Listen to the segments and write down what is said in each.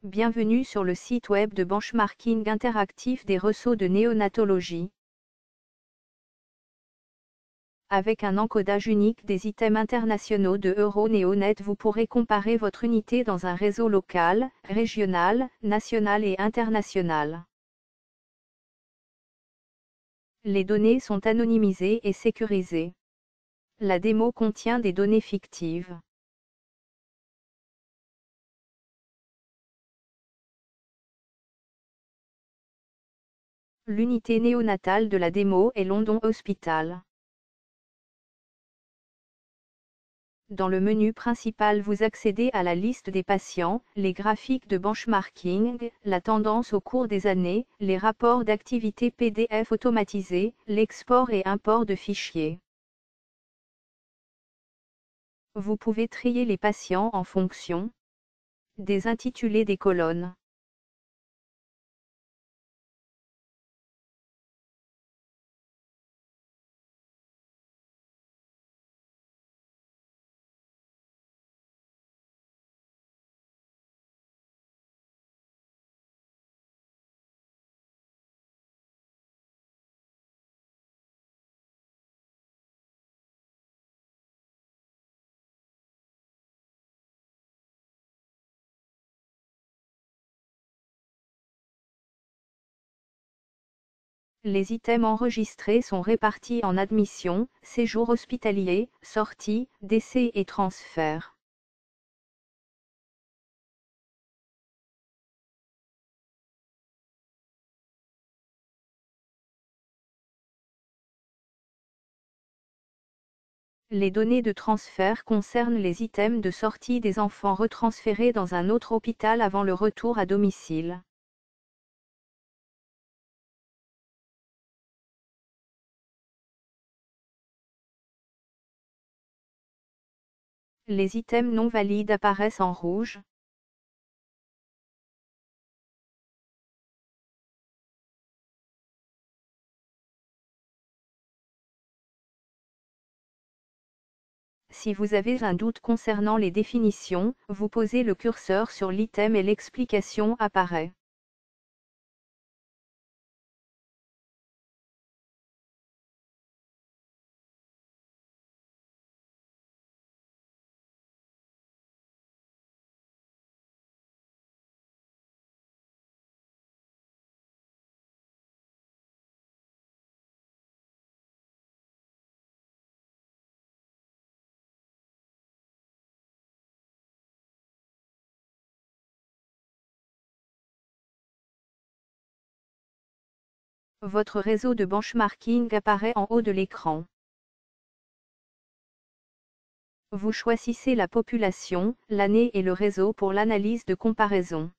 Bienvenue sur le site web de benchmarking interactif des ressauts de néonatologie. Avec un encodage unique des items internationaux de EuroNéoNet, vous pourrez comparer votre unité dans un réseau local, régional, national et international. Les données sont anonymisées et sécurisées. La démo contient des données fictives. L'unité néonatale de la démo est London Hospital. Dans le menu principal, vous accédez à la liste des patients, les graphiques de benchmarking, la tendance au cours des années, les rapports d'activité PDF automatisés, l'export et import de fichiers. Vous pouvez trier les patients en fonction des intitulés des colonnes. Les items enregistrés sont répartis en admission, séjour hospitalier, sortie, décès et transfert. Les données de transfert concernent les items de sortie des enfants retransférés dans un autre hôpital avant le retour à domicile. Les items non valides apparaissent en rouge. Si vous avez un doute concernant les définitions, vous posez le curseur sur l'item et l'explication apparaît. Votre réseau de benchmarking apparaît en haut de l'écran. Vous choisissez la population, l'année et le réseau pour l'analyse de comparaison.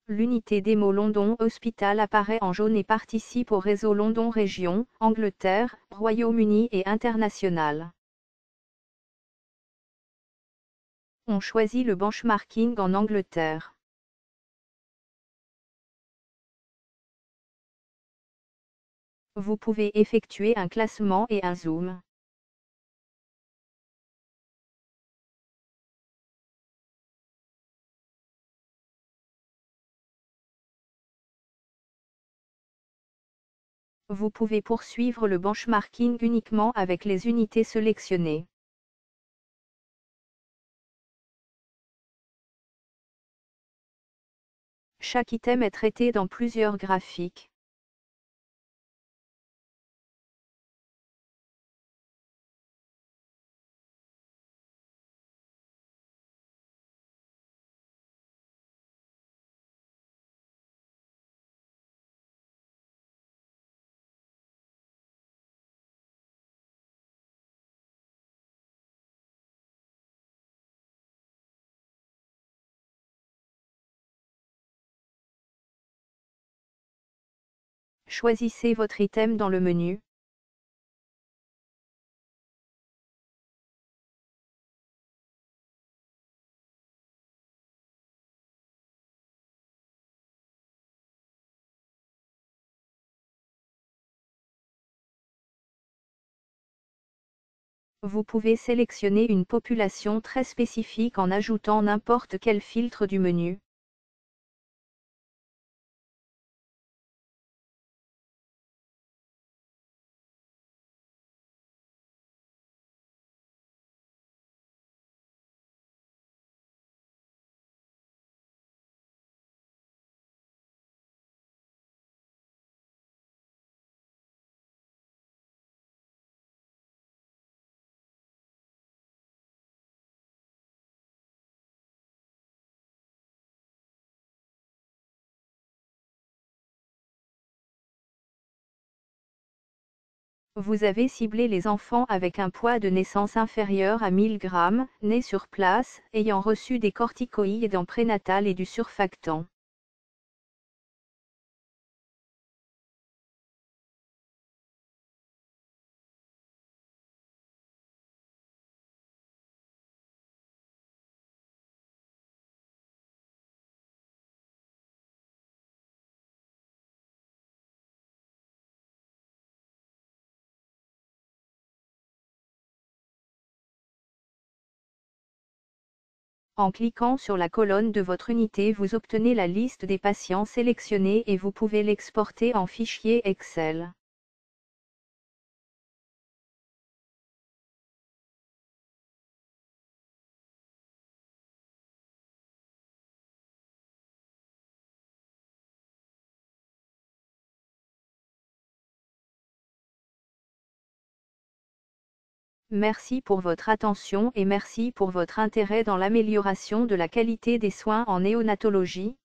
L'unité démo London Hospital apparaît en jaune et participe au réseau London Région, Angleterre, Royaume-Uni et international. On choisit le benchmarking en Angleterre. Vous pouvez effectuer un classement et un zoom. Vous pouvez poursuivre le benchmarking uniquement avec les unités sélectionnées. Chaque item est traité dans plusieurs graphiques. Choisissez votre item dans le menu. Vous pouvez sélectionner une population très spécifique en ajoutant n'importe quel filtre du menu. Vous avez ciblé les enfants avec un poids de naissance inférieur à 1000 g, nés sur place, ayant reçu des corticoïdes en prénatal et du surfactant. En cliquant sur la colonne de votre unité, vous obtenez la liste des patients sélectionnés et vous pouvez l'exporter en fichier Excel. Merci pour votre attention et merci pour votre intérêt dans l'amélioration de la qualité des soins en néonatologie.